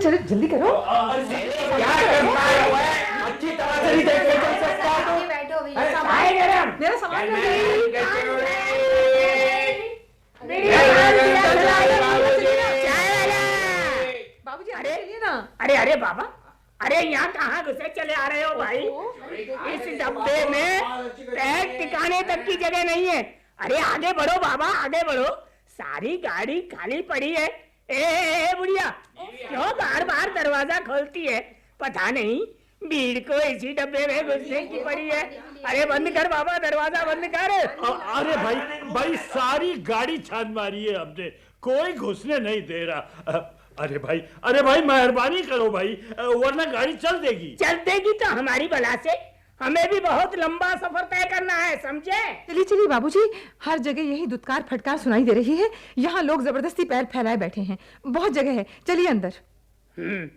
चलो जल्दी करो। क्या करना है? अच्छी तरह से देख के चल सकता है तो। बैठो भैया, मेरा सामान बाबूजी चलिए ना। अरे बाबा, अरे यहाँ कहाँ घुसे चले आ रहे हो भाई? इस डब्बे में पैर टिकाने तक की जगह नहीं है। अरे आगे बढ़ो बाबा, आगे बढ़ो, सारी गाड़ी खाली पड़ी है। ए बुढ़िया, क्यों बार बार दरवाजा खोलती है? पता नहीं भीड़ को इसी डब्बे में घुसने की पड़ी है। अरे बंद कर बाबा, दरवाजा बंद कर। अरे भाई सारी गाड़ी छान मारी है हमने, कोई घुसने नहीं दे रहा। अरे भाई मेहरबानी करो भाई, वरना गाड़ी चल देगी तो हमारी भला से, हमें भी बहुत लंबा सफर तय करना है, समझे? चलिए बाबूजी, हर जगह यही दुत्कार फटकार सुनाई दे रही है। यहाँ लोग जबरदस्ती पैर फैलाए बैठे हैं, बहुत जगह है, चलिए अंदर।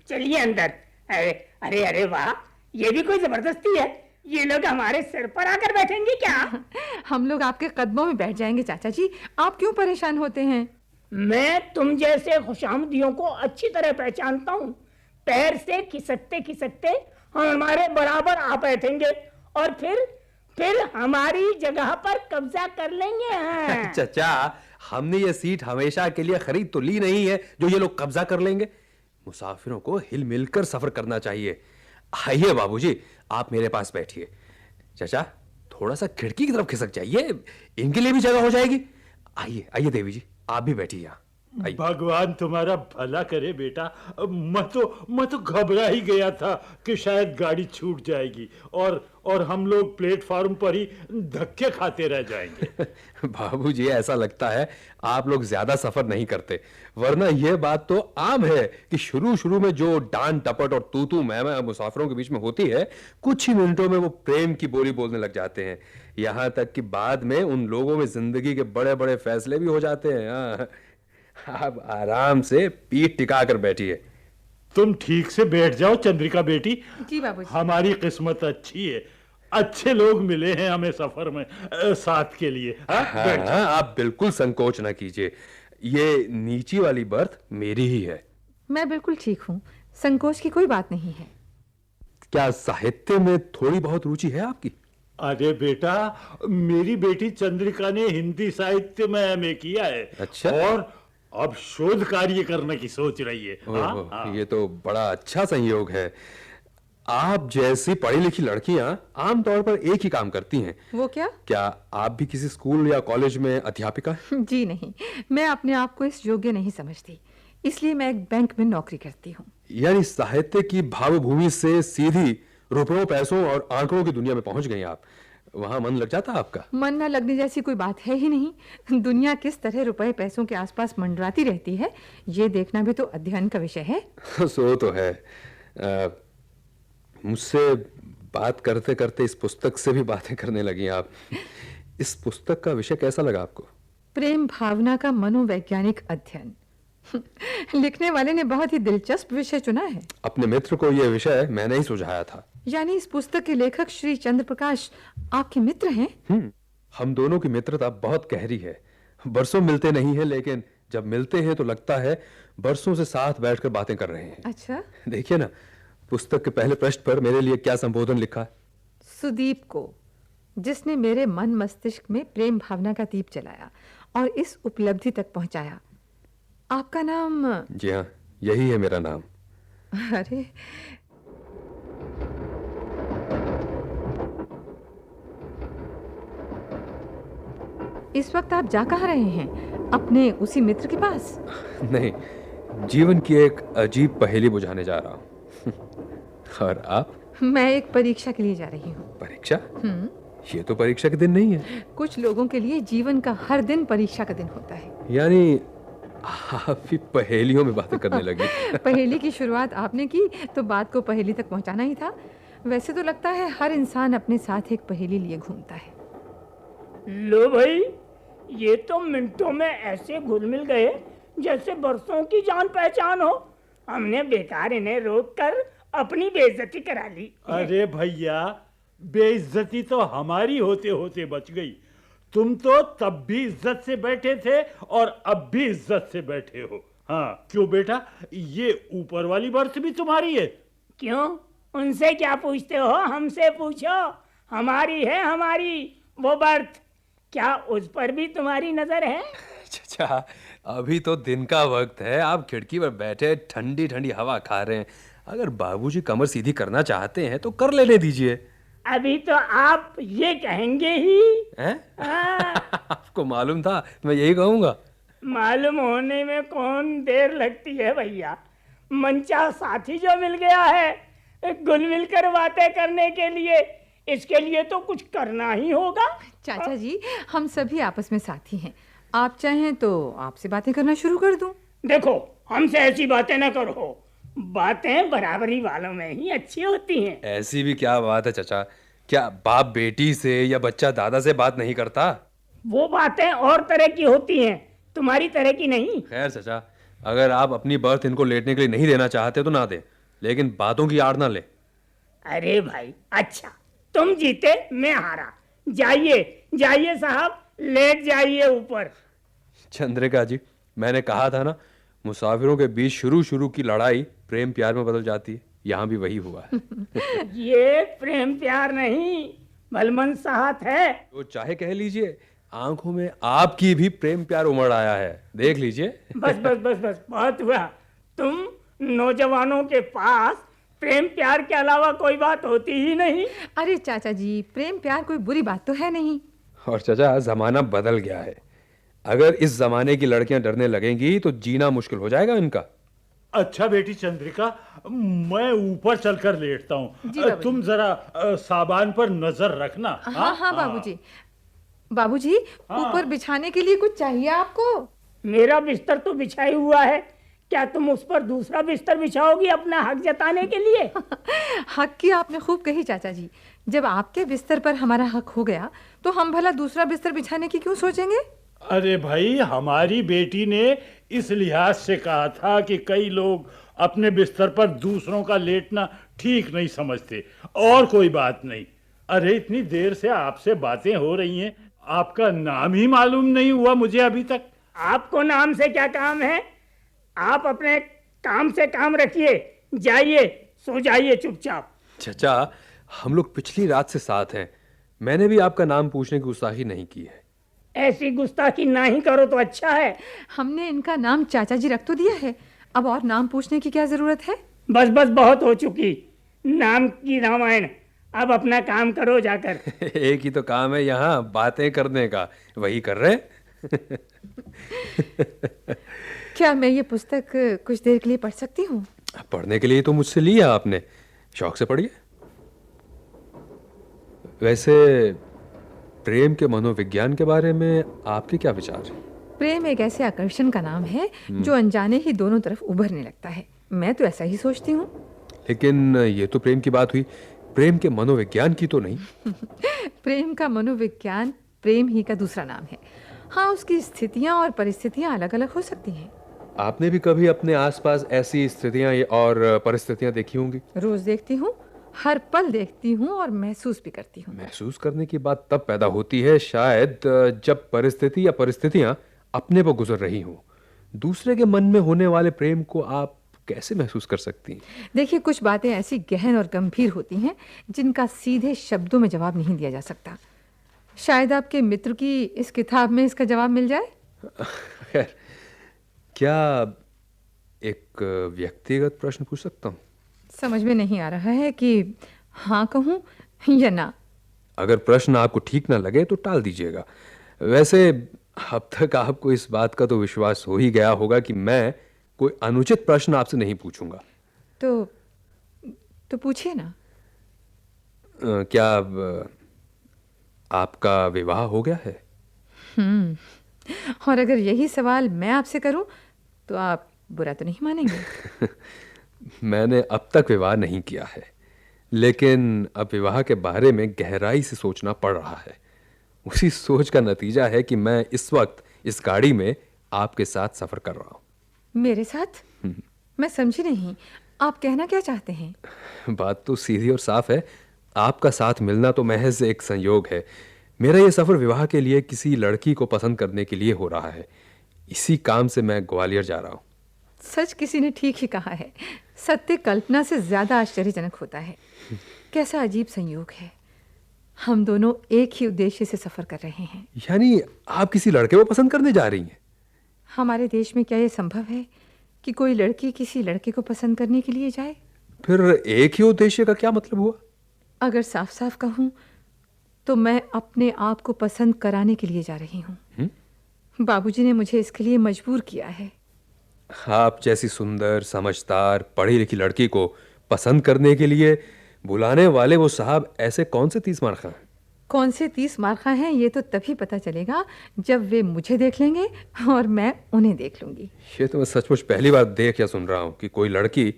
चलिए अंदर। अरे वाह, ये भी कोई जबरदस्ती है? ये लोग हमारे सिर पर आकर बैठेंगे क्या? हम लोग आपके कदमों में बैठ जाएंगे चाचा जी, आप क्यों परेशान होते हैं? मैं तुम जैसे खुशामदियों को अच्छी तरह पहचानता हूँ। पैर से खिसकते खिसकते हमारे बराबर आ बैठेंगे और फिर हमारी जगह पर कब्जा कर लेंगे। चाचा, हमने ये सीट हमेशा के लिए खरीद तो ली नहीं है जो ये लोग कब्जा कर लेंगे। मुसाफिरों को हिल मिलकर सफर करना चाहिए। आइए बाबूजी, आप मेरे पास बैठिए। चाचा, थोड़ा सा खिड़की की तरफ खिसक जाइए, इनके लिए भी जगह हो जाएगी। आइए देवी जी, आप भी बैठिए यहाँ। भगवान तुम्हारा भला करे बेटा। मैं तो घबरा ही गया था कि शायद गाड़ी छूट जाएगी और हम लोग प्लेटफॉर्म पर ही धक्के खाते रह जाएंगे। बाबूजी, ऐसा लगता है आप लोग ज्यादा सफर नहीं करते, वरना यह बात तो आम है कि शुरू में जो डांट टपट और तू मैं मुसाफिरों के बीच में होती है, कुछ ही मिनटों में वो प्रेम की बोली बोलने लग जाते हैं। यहाँ तक कि बाद में उन लोगों में जिंदगी के बड़े बड़े फैसले भी हो जाते हैं। आप आराम से पीठ टिका कर बैठिए। तुम ठीक से बैठ जाओ चंद्रिका बेटी। जी बाबूजी। हमारी किस्मत अच्छी है, अच्छे लोग मिले हैं हमें सफर में साथ के लिए। हाँ, आप बिल्कुल संकोच ना कीजिए, ये नीची वाली बर्थ मेरी ही है। मैं बिल्कुल ठीक हूँ, संकोच की कोई बात नहीं है। क्या साहित्य में थोड़ी बहुत रुचि है आपकी? अरे बेटा, मेरी बेटी चंद्रिका ने हिंदी साहित्य में एमए किया है। अच्छा। और अब शोध कार्य करने की सोच रही है। ये तो बड़ा अच्छा संयोग है। आप जैसी पढ़ी लिखी लड़कियां आमतौर पर एक ही काम करती हैं। वो क्या आप भी किसी स्कूल या कॉलेज में अध्यापिका? जी नहीं, मैं अपने आप को इस योग्य नहीं समझती, इसलिए मैं एक बैंक में नौकरी करती हूँ। यानी साहित्य की भावभूमि से सीधी रुपयों, पैसों और आंकड़ों की दुनिया में पहुंच गई आप। वहां मन लग जाता आपका? मन न लगने जैसी कोई बात है ही नहीं। दुनिया किस तरह रुपए पैसों के आसपास मंडराती रहती है, ये देखना भी तो अध्ययन का विषय है। सो तो है। मुझसे बात करते करते इस पुस्तक से भी बातें करने लगी आप। इस पुस्तक का विषय कैसा लगा आपको? प्रेम भावना का मनोवैज्ञानिक अध्ययन। लिखने वाले ने बहुत ही दिलचस्प विषय चुना है। अपने मित्र को यह विषय मैंने ही सुझाया था। यानी इस पुस्तक के लेखक श्री चंद्र प्रकाश आपके मित्र हैं? हम दोनों की मित्रता बहुत गहरी है। बरसों मिलते नहीं है, लेकिन जब मिलते हैं तो लगता है बरसों से साथ बैठकर बातें कर रहे हैं। अच्छा। देखिए ना, पुस्तक के पहले पृष्ठ पर मेरे लिए क्या संबोधन लिखा है। सुदीप को, जिसने मेरे मन मस्तिष्क में प्रेम भावना का दीप जलाया और इस उपलब्धि तक पहुंचाया। आपका नाम? जी हाँ, यही है मेरा नाम। अरे, इस वक्त आप जा कहाँ रहे हैं? अपने उसी मित्र के पास? नहीं, जीवन की एक अजीब पहेली बुझाने जा रहा हूँ। और आप? मैं एक परीक्षा के लिए जा रही हूँ। परीक्षा? ये तो परीक्षा के दिन नहीं है। कुछ लोगों के लिए जीवन का हर दिन परीक्षा का दिन होता है। यानी आप भी पहेलियों में बातें करने लगी। पहेली की शुरुआत आपने की तो बात को पहेली तक पहुंचाना ही था। वैसे तो लगता है हर इंसान अपने साथ एक पहेली लिए घूमता है। लो भाई, ये तो मिनटों में ऐसे घुल मिल गए जैसे बरसों की जान पहचान हो। हमने बेकार इन्हें रोक कर अपनी बेइज्जती करा ली। अरे भैया, बेइज्जती तो हमारी होते होते बच गई। तुम तो तब भी इज्जत से बैठे थे और अब भी इज्जत से बैठे हो। हाँ क्यों बेटा, ये ऊपर वाली बर्थ भी तुम्हारी है? क्यों, उनसे क्या पूछते हो, हमसे पूछो। हमारी है हमारी वो बर्थ। क्या उस पर भी तुम्हारी नजर है? चाचा अभी तो दिन का वक्त है, आप खिड़की पर बैठे ठंडी ठंडी हवा खा रहे हैं। अगर बाबूजी कमर सीधी करना चाहते हैं तो कर लेने दीजिए। अभी तो आप ये कहेंगे ही हैं? हाँ। आपको मालूम था मैं यही कहूंगा। मालूम होने में कौन देर लगती है भैया। मंचा साथी जो मिल गया है गुल मिलकर बातें करने के लिए, इसके लिए तो कुछ करना ही होगा। चाचा जी, हम सभी आपस में साथी हैं। आप चाहें तो आपसे बातें करना शुरू कर दूं। देखो, हमसे ऐसी बातें ना करो। बातें बराबरी वालों में ही अच्छी होती हैं। ऐसी भी क्या बात है चाचा, क्या बाप बेटी से या बच्चा दादा से बात नहीं करता? वो बातें और तरह की होती हैं, तुम्हारी तरह की नहीं। खैर चाचा, अगर आप अपनी बर्थ इनको लेटने के लिए नहीं देना चाहते तो ना दें, लेकिन बातों की आड़ ना ले। अरे भाई, अच्छा तुम जीते मैं हारा। जाइए जाइए साहब, लेट जाइए ऊपर। चंद्रिका जी, मैंने कहा था ना, मुसाफिरों के बीच शुरू शुरू की लड़ाई प्रेम प्यार में बदल जाती है। यहाँ भी वही हुआ है। ये प्रेम प्यार नहीं, भलमन साहत है। तो चाहे कह लीजिए, आंखों में आपकी भी प्रेम प्यार उमड़ आया है, देख लीजिए। बस बस बस बस, बहुत हुआ। तुम नौजवानों के पास प्रेम प्यार के अलावा कोई बात होती ही नहीं। अरे चाचा जी, प्रेम प्यार कोई बुरी बात तो है नहीं। और चाचा, जमाना बदल गया है। अगर इस जमाने की लड़कियां डरने लगेंगी तो जीना मुश्किल हो जाएगा इनका। अच्छा बेटी चंद्रिका, मैं ऊपर चलकर लेटता हूँ। जी बाबूजी। तुम जरा साबान पर नजर रखना। हाँ हाँ बाबूजी। बाबूजी, ऊपर बिछाने के लिए कुछ चाहिए आपको? मेरा बिस्तर तो बिछाई हुआ है, क्या तुम उस पर दूसरा बिस्तर बिछाओगी अपना हक जताने के लिए? हक की आपने खूब कही चाचा जी। जब आपके बिस्तर पर हमारा हक हो गया तो हम भला दूसरा बिस्तर बिछाने की क्यों सोचेंगे? अरे भाई, हमारी बेटी ने इस लिहाज से कहा था कि कई लोग अपने बिस्तर पर दूसरों का लेटना ठीक नहीं समझते, और कोई बात नहीं। अरे इतनी देर से आपसे बातें हो रही हैं, आपका नाम ही मालूम नहीं हुआ मुझे अभी तक। आपको नाम से क्या काम है? आप अपने काम से काम रखिए। जाइए, सो जाइए चुपचाप। चाचा, हम लोग पिछली रात से साथ हैं। मैंने भी आपका नाम पूछने की गुस्ताखी नहीं की है। ऐसी गुस्ताखी ना ही करो तो अच्छा है। हमने इनका नाम चाचा जी रख तो दिया है, अब और नाम पूछने की क्या जरूरत है? बस बस, बहुत हो चुकी नाम की रामायण। अब अपना काम करो जाकर। एक ही तो काम है यहाँ बातें करने का, वही कर रहे हैं। क्या मैं ये पुस्तक कुछ देर के लिए पढ़ सकती हूँ? पढ़ने के लिए तो मुझसे लिया आपने, शौक से पढ़िए। वैसे प्रेम के मनोविज्ञान के बारे में आपके क्या विचार हैं? प्रेम एक ऐसे आकर्षण का नाम है जो अनजाने ही दोनों तरफ उभरने लगता है। मैं तो ऐसा ही सोचती हूँ। लेकिन ये तो प्रेम की बात हुई, प्रेम के मनोविज्ञान की तो नहीं। प्रेम का मनोविज्ञान प्रेम ही का दूसरा नाम है। हाँ, उसकी स्थितियाँ और परिस्थितियाँ अलग अलग हो सकती हैं। आपने भी कभी अपने आसपास ऐसी स्थितियां और परिस्थितियां देखी होंगी? रोज देखती हूँ, हर पल देखती हूँ और महसूस भी करती हूँ। महसूस करने की बात तब पैदा होती है शायद जब परिस्थिति या परिस्थितियां अपने पर गुजर रही हों। दूसरे के मन में होने वाले प्रेम को आप कैसे महसूस कर सकती हैं? देखिए, कुछ बातें ऐसी गहन और गंभीर होती हैं जिनका सीधे शब्दों में जवाब नहीं दिया जा सकता। शायद आपके मित्र की इस किताब में इसका जवाब मिल जाए। खैर, क्या एक व्यक्तिगत प्रश्न पूछ सकता हूँ? समझ में नहीं आ रहा है कि हाँ कहूँ या ना। अगर प्रश्न आपको ठीक ना लगे तो टाल दीजिएगा। वैसे अब तक आपको इस बात का तो विश्वास हो ही गया होगा कि मैं कोई अनुचित प्रश्न आपसे नहीं पूछूंगा। तो पूछिए ना। क्या आपका विवाह हो गया है? और अगर यही सवाल मैं आपसे करूं तो आप बुरा तो नहीं मानेंगे? मैंने अब तक विवाह नहीं किया है, लेकिन अब विवाह के बारे में गहराई से सोचना पड़ रहा है। उसी सोच का नतीजा है कि मैं इस वक्त इस गाड़ी में आपके साथ सफर कर रहा हूँ। मेरे साथ? मैं समझी नहीं, आप कहना क्या चाहते हैं? बात तो सीधी और साफ है। आपका साथ मिलना तो महज एक संयोग है। मेरा ये सफर विवाह के लिए किसी लड़की को पसंद करने के लिए हो रहा है। इसी काम से मैं ग्वालियर जा रहा हूँ। सच किसी ने ठीक ही कहा है, सत्य कल्पना से ज्यादा आश्चर्यजनक होता है। कैसा अजीब संयोग है, हम दोनों एक ही उद्देश्य से सफर कर रहे हैं। यानी आप किसी लड़के को पसंद करने जा रही हैं? हमारे देश में क्या यह संभव है कि कोई लड़की किसी लड़के को पसंद करने के लिए जाए? फिर एक ही उद्देश्य का क्या मतलब हुआ? अगर साफ साफ कहूं तो मैं अपने आप को पसंद कराने के लिए जा रही हूं। बाबूजी ने मुझे इसके लिए मजबूर किया है। आप जैसी सुंदर, समझदार, पढ़ी लिखी लड़की को पसंद करने के लिए बुलाने वाले वो साहब ऐसे कौन से 30 मार्खा हैं? कौन से 30 मार्खा हैं ये तो तभी पता चलेगा जब वे मुझे देख लेंगे और मैं उन्हें देख लूंगी। ये तो मैं सचमुच पहली बार देख या सुन रहा हूं कि कोई लड़की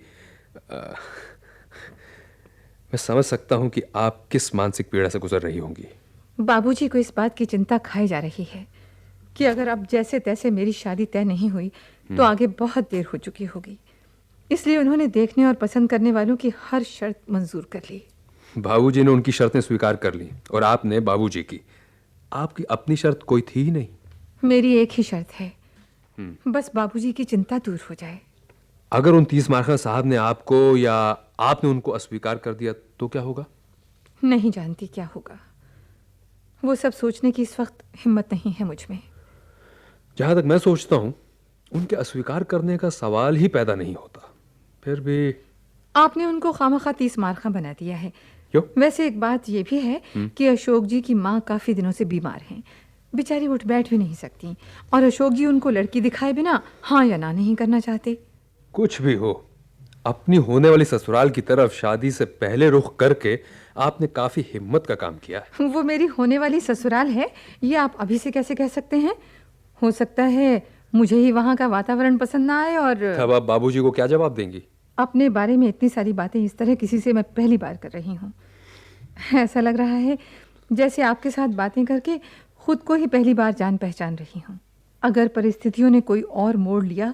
मैं समझ सकता हूं कि आप किस मानसिक पीड़ा से गुजर रही होंगी। बाबूजी को इस बात की चिंता खाई जा रही है कि अगर अब जैसे तैसे मेरी शादी तय नहीं हुई तो आगे बहुत देर हो चुकी होगी। इसलिए उन्होंने देखने और पसंद करने वालों की हर शर्त मंजूर कर ली। बाबूजी ने उनकी शर्तें स्वीकार कर ली और आपने बाबूजी की। आपकी अपनी शर्त कोई थी ही नहीं। मेरी एक ही शर्त है, बस बाबूजी की चिंता दूर हो जाए। अगर उन 30 मार्खा साहब ने आपको या आपने उनको अस्वीकार कर दिया तो क्या होगा? नहीं जानती क्या होगा। वो सब सोचने की इस वक्त हिम्मत नहीं है मुझ में। जहां तक मैं सोचता हूं उनके अस्वीकार करने का सवाल ही पैदा नहीं होता। फिर भी आपने उनको खामखा 30 मार्खा बना दिया है। क्यों? वैसे एक बात ये भी है कि अशोक जी की माँ काफी दिनों से बीमार हैं। बेचारी उठ बैठ भी नहीं सकती और अशोक जी उनको लड़की दिखाए बिना हाँ या ना नहीं करना चाहते। कुछ भी हो, अपनी होने वाली ससुराल की तरफ शादी से पहले रुख करके आपने काफी हिम्मत का काम किया है। वो मेरी होने वाली ससुराल है ये आप अभी से कैसे कह सकते हैं? हो सकता है मुझे ही वहाँ का वातावरण पसंद ना आए। और अब आप बाबूजी को क्या जवाब देंगी? अपने बारे में इतनी सारी बातें इस तरह किसी से मैं पहली बार कर रही हूँ। ऐसा लग रहा है जैसे आपके साथ बातें करके खुद को ही पहली बार जान पहचान रही हूँ। अगर परिस्थितियों ने कोई और मोड़ लिया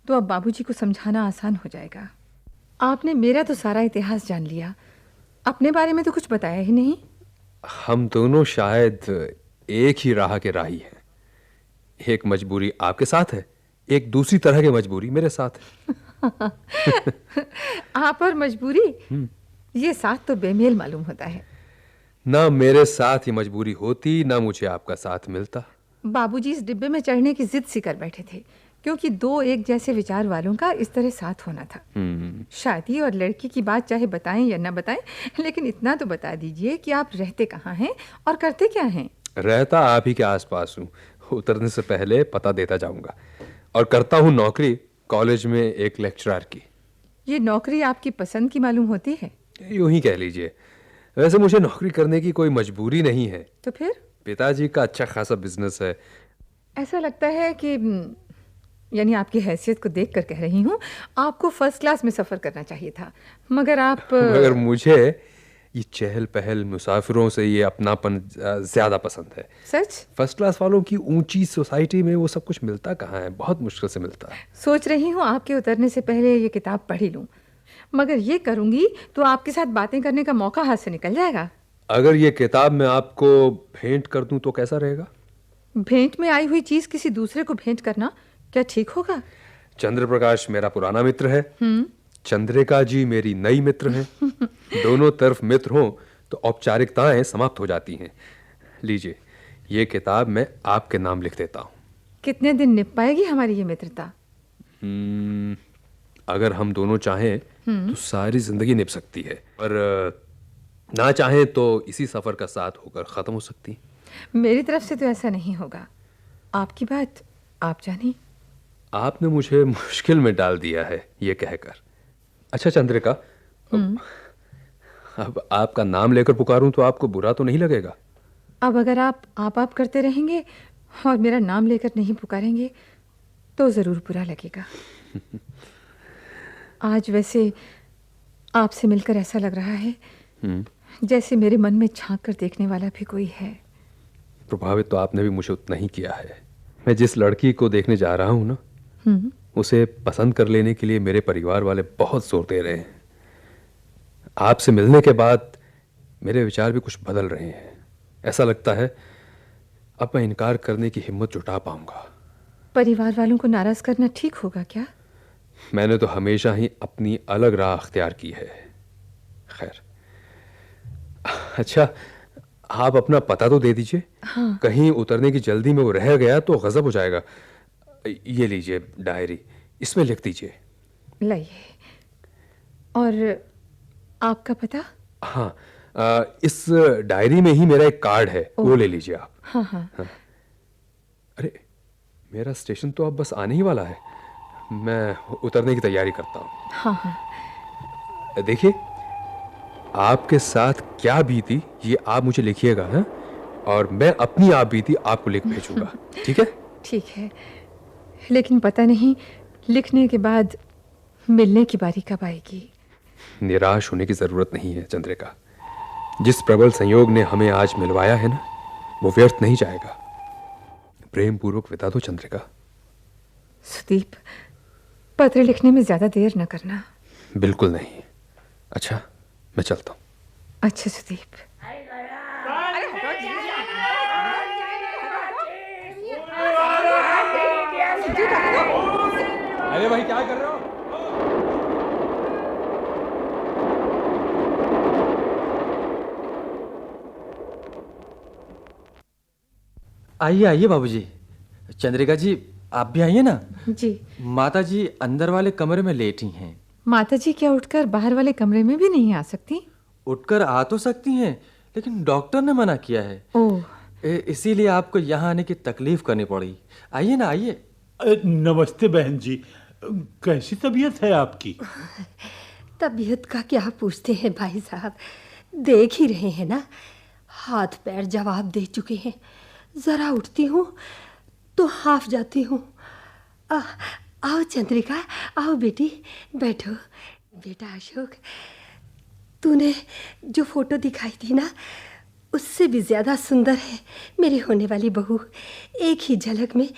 तो अब बाबूजी को समझाना आसान हो जाएगा। आपने मेरा तो सारा इतिहास जान लिया, अपने बारे में तो कुछ बताया ही नहीं। हम दोनों शायद एक ही राह के राही हैं। एक मजबूरी आपके साथ है, एक दूसरी तरह की मजबूरी मेरे साथ है। आप और मजबूरी, ये साथ तो बेमेल मालूम होता है। ना मेरे साथ ही मजबूरी होती, ना मुझे आपका साथ मिलता। बाबूजी इस डिब्बे में चढ़ने की जिद सी कर बैठे थे क्योंकि दो एक जैसे विचार वालों का इस तरह साथ होना था। शादी और लड़की की बात चाहे बताएं या ना बताएं, लेकिन इतना तो बता दीजिए कि आप रहते कहाँ हैं और करते क्या हैं? रहता आप ही के आसपास हूँ। उतरने से पहले पता देता जाऊंगा। और करता हूँ नौकरी कॉलेज में एक लेक्चरर की। ये नौकरी आपकी पसंद की मालूम होती है? यूं ही कह लीजिए। वैसे मुझे नौकरी करने की कोई मजबूरी नहीं है। तो फिर? पिताजी का अच्छा खासा बिजनेस है। ऐसा लगता है कि यानी आपकी हैसियत को देखकर कह रही हूँ, आपको फर्स्ट क्लास में सफ़र करना चाहिए था, मगर आप मगर मुझे ये चहल पहल, मुसाफिरों से ये अपनापन ज़्यादा पसंद है। सच? फर्स्ट क्लास वालों की ऊंची सोसाइटी में वो सब कुछ मिलता कहाँ है, बहुत मुश्किल से मिलता है। सोच रही हूँ आपके उतरने से पहले ये किताब पढ़ ही लूँ, मगर ये करूँगी तो आपके साथ बातें करने का मौका हाथ से निकल जाएगा। अगर ये किताब मैं आपको भेंट कर दूं तो कैसा रहेगा? भेंट में आई हुई चीज़ किसी दूसरे को भेंट करना क्या ठीक होगा? चंद्र प्रकाश मेरा पुराना मित्र है, चंद्रिका जी मेरी नई मित्र हैं। दोनों तरफ मित्र हों तो औपचारिकताएं समाप्त हो जाती हैं। लीजिए, ये किताब मैं आपके नाम लिख देता हूँ। कितने दिन निभ पाएगी हमारी ये मित्रता? अगर हम दोनों चाहें तो सारी जिंदगी निभ सकती है, और ना चाहें तो इसी सफर का साथ होकर खत्म हो सकती। मेरी तरफ से तो ऐसा नहीं होगा, आपकी बात आप जाने। आपने मुझे मुश्किल में डाल दिया है ये कहकर। अच्छा चंद्रिका, अब आपका नाम लेकर पुकारूं तो आपको बुरा तो नहीं लगेगा? अब अगर आप करते रहेंगे और मेरा नाम लेकर नहीं पुकारेंगे तो जरूर बुरा लगेगा। आज वैसे आपसे मिलकर ऐसा लग रहा है जैसे मेरे मन में झांक कर देखने वाला भी कोई है। प्रभावित तो आपने भी मुझे उतना ही किया है। मैं जिस लड़की को देखने जा रहा हूं ना, उसे पसंद कर लेने के लिए मेरे परिवार वाले बहुत जोर दे रहे हैं। आपसे मिलने के बाद मेरे विचार भी कुछ बदल रहे हैं। ऐसा लगता है अब मैं इनकार करने की हिम्मत जुटा पाऊंगा। परिवार वालों को नाराज करना ठीक होगा क्या? मैंने तो हमेशा ही अपनी अलग राह अख्तियार की है। खैर, अच्छा, आप अपना पता तो दे दीजिए। हाँ। कहीं उतरने की जल्दी में वो रह गया तो गजब हो जाएगा। ये लीजिए डायरी, इसमें लिख दीजिए। लाइए। और आपका पता? हाँ, इस डायरी में ही मेरा एक कार्ड है, वो ले लीजिए आप। हाँ हाँ। अरे, मेरा स्टेशन तो अब बस आने ही वाला है। मैं उतरने की तैयारी करता हूँ। हाँ हाँ। देखिए, आपके साथ क्या बीती ये आप मुझे लिखिएगा, हाँ? और मैं अपनी आप बीती आपको लिख भेजूंगा। ठीक है? ठीक है, लेकिन पता नहीं लिखने के बाद मिलने की बारी कब आएगी। निराश होने की जरूरत नहीं है चंद्रिका। जिस प्रबल संयोग ने हमें आज मिलवाया है ना, वो व्यर्थ नहीं जाएगा। प्रेम पूर्वक विदा दो चंद्रिका। सुदीप, पत्र लिखने में ज्यादा देर न करना। बिल्कुल नहीं। अच्छा, मैं चलता हूँ। अच्छा सुदीप। अरे भाई, क्या कर रहे हो? आइए आइए बाबूजी। चंद्रिका जी, आप भी आइए ना। जी। माता जी अंदर वाले कमरे में लेटी हैं। माता जी क्या उठकर बाहर वाले कमरे में भी नहीं आ सकती? उठकर आ तो सकती हैं, लेकिन डॉक्टर ने मना किया है। ओह। इसीलिए आपको यहाँ आने की तकलीफ करनी पड़ी। आइए ना, आइए। नमस्ते बहन जी, कैसी तबीयत है आपकी? तबीयत का क्या पूछते हैं भाई साहब, देख ही रहे हैं ना, हाथ पैर जवाब दे चुके हैं। जरा उठती हूँ तो हाफ जाती हूँ। आओ चंद्रिका, आओ बेटी, बैठो। बेटा अशोक, तूने जो फोटो दिखाई थी ना, उससे भी ज्यादा सुंदर है मेरी होने वाली बहू। एक ही झलक में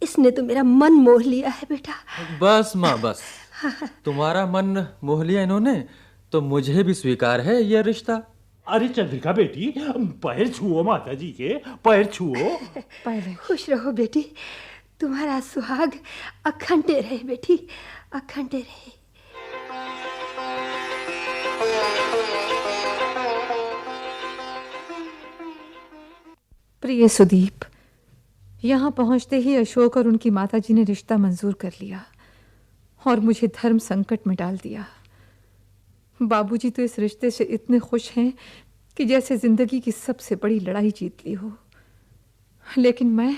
इसने तो मेरा मन मोह लिया है बेटा। बस माँ, बस। तुम्हारा मन मोह लिया इन्होंने तो मुझे भी स्वीकार है यह रिश्ता। अरे चंद्रिका बेटी, पैर छुओ माता जी के, पैर छुओ। खुश रहो बेटी, तुम्हारा सुहाग अखंड रहे बेटी, अखंड रहे। प्रिय सुदीप, यहाँ पहुँचते ही अशोक और उनकी माताजी ने रिश्ता मंजूर कर लिया और मुझे धर्म संकट में डाल दिया। बाबूजी तो इस रिश्ते से इतने खुश हैं कि जैसे जिंदगी की सबसे बड़ी लड़ाई जीत ली हो। लेकिन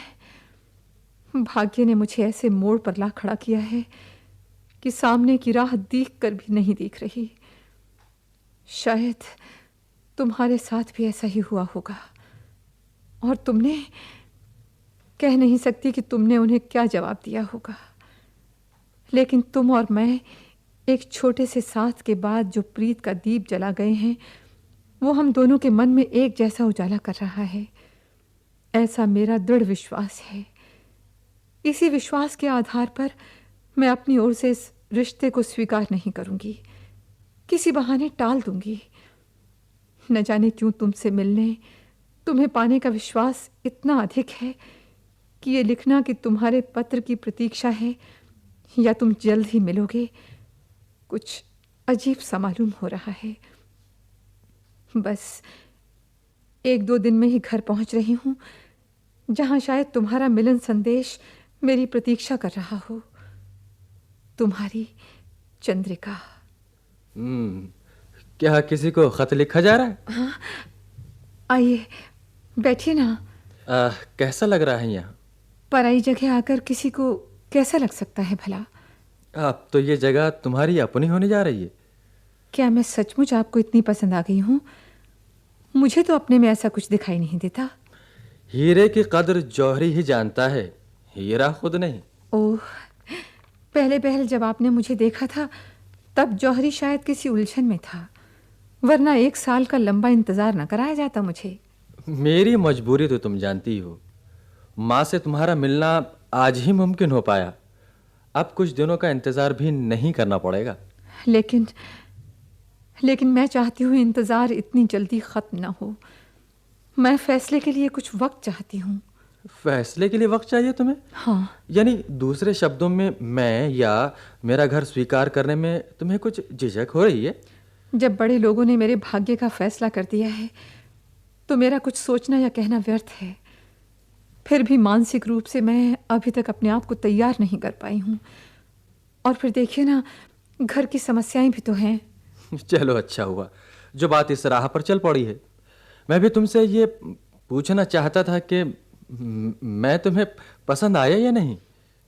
भाग्य ने मुझे ऐसे मोड़ पर ला खड़ा किया है कि सामने की राह देख कर भी नहीं दिख रही। शायद तुम्हारे साथ भी ऐसा ही हुआ होगा, और तुमने कह नहीं सकती कि तुमने उन्हें क्या जवाब दिया होगा। लेकिन तुम और मैं एक छोटे से साथ के बाद जो प्रीत का दीप जला गए हैं, वो हम दोनों के मन में एक जैसा उजाला कर रहा है, ऐसा मेरा दृढ़ विश्वास है। इसी विश्वास के आधार पर मैं अपनी ओर से इस रिश्ते को स्वीकार नहीं करूंगी, किसी बहाने टाल दूंगी। न जाने क्यों तुमसे मिलने, तुम्हें पाने का विश्वास इतना अधिक है कि ये लिखना कि तुम्हारे पत्र की प्रतीक्षा है या तुम जल्द ही मिलोगे, कुछ अजीब सा मालूम हो रहा है। बस 1-2 दिन में ही घर पहुंच रही हूं, जहां शायद तुम्हारा मिलन संदेश मेरी प्रतीक्षा कर रहा हो। तुम्हारी चंद्रिका। क्या किसी को खत लिखा जा रहा है? हाँ, आइए बैठिए ना। कैसा लग रहा है यहाँ? पराई जगह आकर किसी को कैसा लग सकता है भला? अब तो ये जगह तुम्हारी अपनी होने जा रही है। क्या मैं सचमुच आपको इतनी पसंद आ गई हूँ? मुझे तो अपने में ऐसा कुछ दिखाई नहीं देता। हीरे की कदर जौहरी ही जानता है, हीरा खुद नहीं। ओह, पहले जब आपने मुझे देखा था तब जौहरी शायद किसी उलझन में था, वरना 1 साल का लंबा इंतजार न कराया जाता मुझे। मेरी मजबूरी तो तुम जानती हो। माँ से तुम्हारा मिलना आज ही मुमकिन हो पाया, अब कुछ दिनों का इंतजार भी नहीं करना पड़ेगा। लेकिन मैं चाहती हूँ इंतजार इतनी जल्दी खत्म ना हो। मैं फैसले के लिए कुछ वक्त चाहती हूँ। फैसले के लिए वक्त चाहिए तुम्हें? हाँ। यानी दूसरे शब्दों में मैं या मेरा घर स्वीकार करने में तुम्हें कुछ झिझक हो रही है? जब बड़े लोगों ने मेरे भाग्य का फैसला कर दिया है तो मेरा कुछ सोचना या कहना व्यर्थ है। फिर भी मानसिक रूप से मैं अभी तक अपने आप को तैयार नहीं कर पाई हूँ। और फिर देखिए ना, घर की समस्याएं भी तो हैं। चलो अच्छा हुआ जो बात इस राह पर चल पड़ी है। मैं भी तुमसे ये पूछना चाहता था कि मैं तुम्हें पसंद आया या नहीं?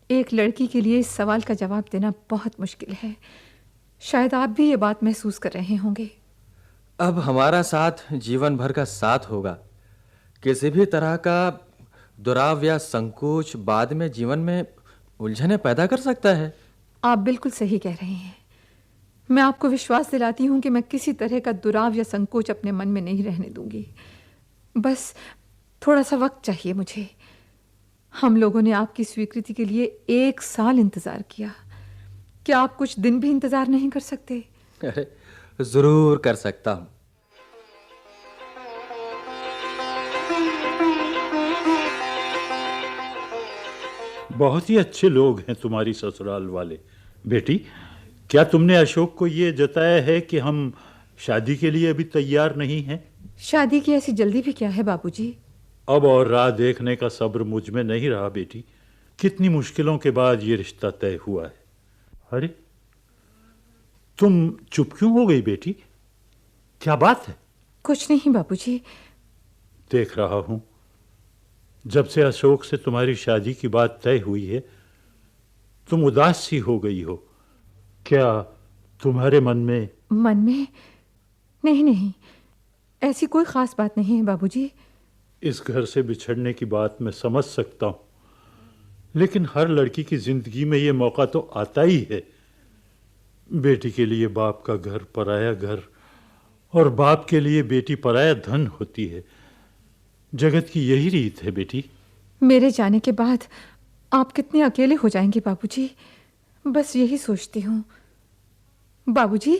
एक लड़की के लिए इस सवाल का जवाब देना बहुत मुश्किल है। शायद आप भी ये बात महसूस कर रहे होंगे। अब हमारा साथ जीवन भर का साथ होगा। किसी भी तरह का दुराव या संकोच बाद में जीवन में उलझने पैदा कर सकता है। आप बिल्कुल सही कह रहे हैं। मैं आपको विश्वास दिलाती हूँ कि मैं किसी तरह का दुराव या संकोच अपने मन में नहीं रहने दूंगी। बस थोड़ा सा वक्त चाहिए मुझे। हम लोगों ने आपकी स्वीकृति के लिए 1 साल इंतजार किया। क्या आप कुछ दिन भी इंतजार नहीं कर सकते? अरे जरूर कर सकता हूँ। बहुत ही अच्छे लोग हैं तुम्हारी ससुराल वाले। बेटी, क्या तुमने अशोक को ये जताया है कि हम शादी के लिए अभी तैयार नहीं हैं? शादी की ऐसी जल्दी भी क्या है बाबूजी? अब और राह देखने का सब्र मुझ में नहीं रहा बेटी। कितनी मुश्किलों के बाद ये रिश्ता तय हुआ है। अरे तुम चुप क्यों हो गई बेटी? क्या बात है? कुछ नहीं बाबूजी। देख रहा हूं जब से अशोक से तुम्हारी शादी की बात तय हुई है तुम उदास सी हो गई हो। क्या तुम्हारे मन में? नहीं, ऐसी कोई खास बात नहीं है बाबूजी। इस घर से बिछड़ने की बात मैं समझ सकता हूं, लेकिन हर लड़की की जिंदगी में ये मौका तो आता ही है। बेटी के लिए बाप का घर पराया घर और बाप के लिए बेटी पराया धन होती है। जगत की यही रीत है बेटी। मेरे जाने के बाद आप कितने अकेले हो जाएंगे बाबूजी, बस यही सोचती हूँ। बाबूजी,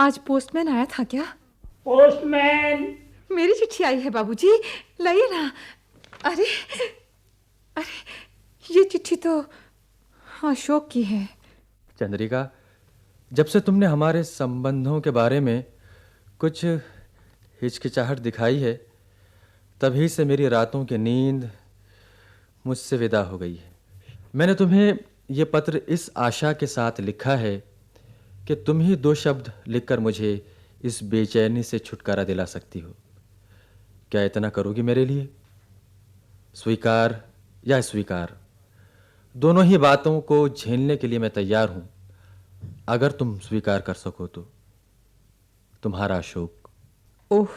आज पोस्टमैन आया था क्या? पोस्टमैन? मेरी चिट्ठी आई है बाबूजी, लाइए ना। अरे ये चिट्ठी तो अशोक की है। चंद्रिका, जब से तुमने हमारे संबंधों के बारे में कुछ हिचकिचाहट दिखाई है तभी से मेरी रातों की नींद मुझसे विदा हो गई है। मैंने तुम्हें ये पत्र इस आशा के साथ लिखा है कि तुम ही 2 शब्द लिखकर मुझे इस बेचैनी से छुटकारा दिला सकती हो। क्या इतना करोगी मेरे लिए? स्वीकार या अस्वीकार, दोनों ही बातों को झेलने के लिए मैं तैयार हूं, अगर तुम स्वीकार कर सको तो। तुम्हारा अशोक। ओह,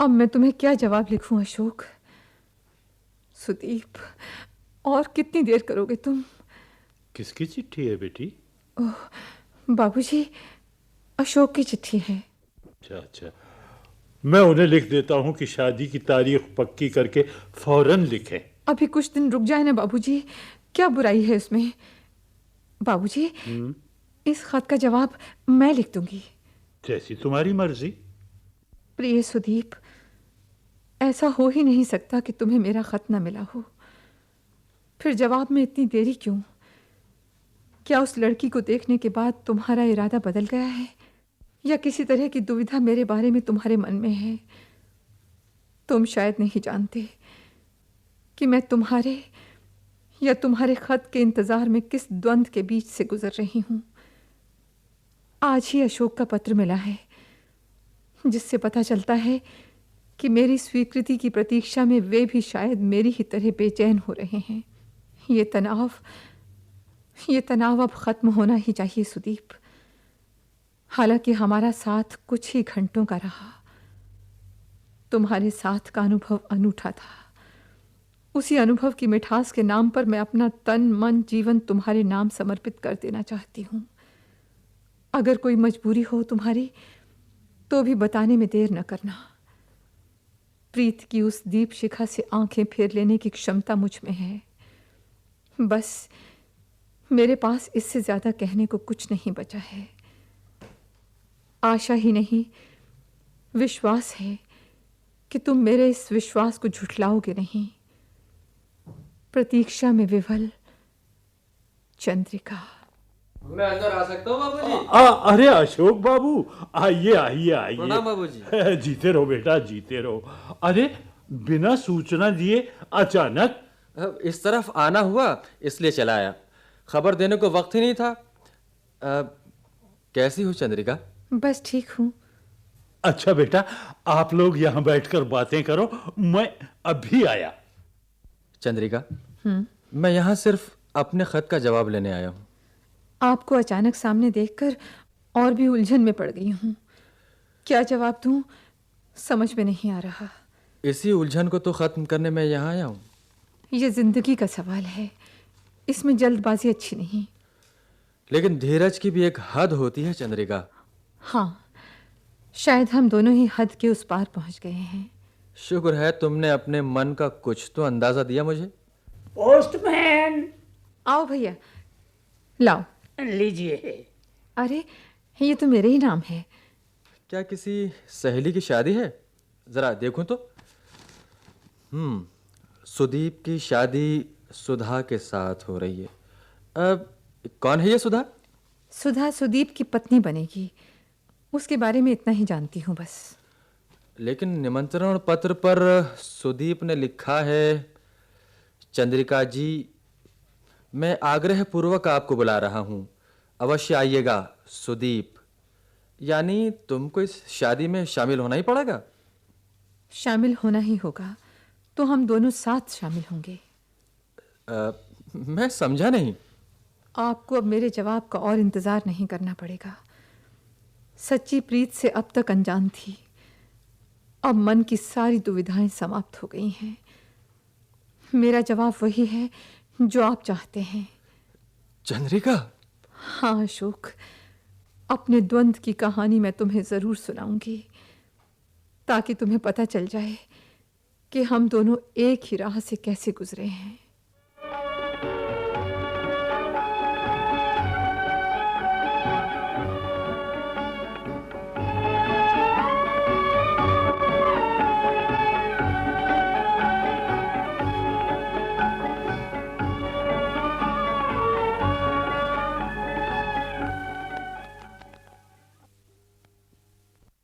अब मैं तुम्हें क्या जवाब लिखूं अशोक? सुदीप, और कितनी देर करोगे तुम? किसकी चिट्ठी है बेटी? ओह बाबूजी, अशोक की चिट्ठी है। अच्छा, मैं उन्हें लिख देता हूं कि शादी की तारीख पक्की करके फौरन लिखें। अभी कुछ दिन रुक जाए ना बाबूजी, क्या बुराई है इसमें? बाबूजी, इस खत का जवाब मैं लिख दूंगी। जैसी तुम्हारी मर्जी। प्रिय सुदीप, ऐसा हो ही नहीं सकता कि तुम्हें मेरा खत न मिला हो। फिर जवाब में इतनी देरी क्यों? क्या उस लड़की को देखने के बाद तुम्हारा इरादा बदल गया है, या किसी तरह की दुविधा मेरे बारे में तुम्हारे मन में है? तुम शायद नहीं जानते कि मैं तुम्हारे या तुम्हारे खत के इंतजार में किस द्वंद्व के बीच से गुजर रही हूं। आज ही अशोक का पत्र मिला है जिससे पता चलता है कि मेरी स्वीकृति की प्रतीक्षा में वे भी शायद मेरी ही तरह बेचैन हो रहे हैं। ये तनाव अब खत्म होना ही चाहिए सुदीप। हालांकि हमारा साथ कुछ ही घंटों का रहा, तुम्हारे साथ का अनुभव अनूठा था। उसी अनुभव की मिठास के नाम पर मैं अपना तन मन जीवन तुम्हारे नाम समर्पित कर देना चाहती हूँ। अगर कोई मजबूरी हो तुम्हारी तो भी बताने में देर न करना। प्रीत की उस दीप शिखा से आंखें फेर लेने की क्षमता मुझ में है। बस मेरे पास इससे ज्यादा कहने को कुछ नहीं बचा है। आशा ही नहीं, विश्वास है कि तुम मेरे इस विश्वास को झुठलाओगे नहीं। प्रतीक्षा में विवल चंद्रिका। मैं अंदर आ सकता हूँ बाबूजी? अरे अशोक बाबू, आइए आइए आइए। प्रणाम बाबूजी। जीते रहो बेटा, जीते रहो। अरे बिना सूचना दिए अचानक? इस तरफ आना हुआ इसलिए चला आया, खबर देने को वक्त ही नहीं था। कैसी हो चंद्रिका? बस ठीक हूँ। अच्छा बेटा, आप लोग यहाँ बैठकर बातें करो, मैं अभी आया। चंद्रिका, मैं यहाँ सिर्फ अपने खत का जवाब लेने आया हूँ। आपको अचानक सामने देखकर और भी उलझन में पड़ गई हूँ। क्या जवाब दूँ समझ में नहीं आ रहा। इसी उलझन को तो खत्म करने मैं यहाँ आया हूँ। ये जिंदगी का सवाल है, इसमें जल्दबाजी अच्छी नहीं। लेकिन धीरज की भी एक हद होती है चंद्रिका। हाँ, शायद हम दोनों ही हद के उस पार पहुंच गए हैं। शुक्र है तुमने अपने मन का कुछ तो अंदाजा दिया मुझे। पोस्टमैन। आओ भैया, लाओ। लीजिए। अरे ये तो मेरे ही नाम है। क्या किसी सहेली की शादी है? जरा देखूं तो। सुदीप की शादी सुधा के साथ हो रही है। अब कौन है ये सुधा? सुधा सुदीप की पत्नी बनेगी, उसके बारे में इतना ही जानती हूँ बस। लेकिन निमंत्रण पत्र पर सुदीप ने लिखा है, चंद्रिका जी, मैं आग्रह पूर्वक आपको बुला रहा हूँ, अवश्य आइएगा, सुदीप। यानी तुमको इस शादी में शामिल होना ही पड़ेगा। शामिल होना ही होगा तो हम दोनों साथ शामिल होंगे। मैं समझा नहीं। आपको अब मेरे जवाब का और इंतज़ार नहीं करना पड़ेगा। सच्ची प्रीत से अब तक अनजान थी, अब मन की सारी दुविधाएं समाप्त हो गई हैं। मेरा जवाब वही है जो आप चाहते हैं। चंद्रिका। हाँ अशोक, अपने द्वंद्व की कहानी मैं तुम्हें ज़रूर सुनाऊंगी, ताकि तुम्हें पता चल जाए कि हम दोनों एक ही राह से कैसे गुजरे हैं।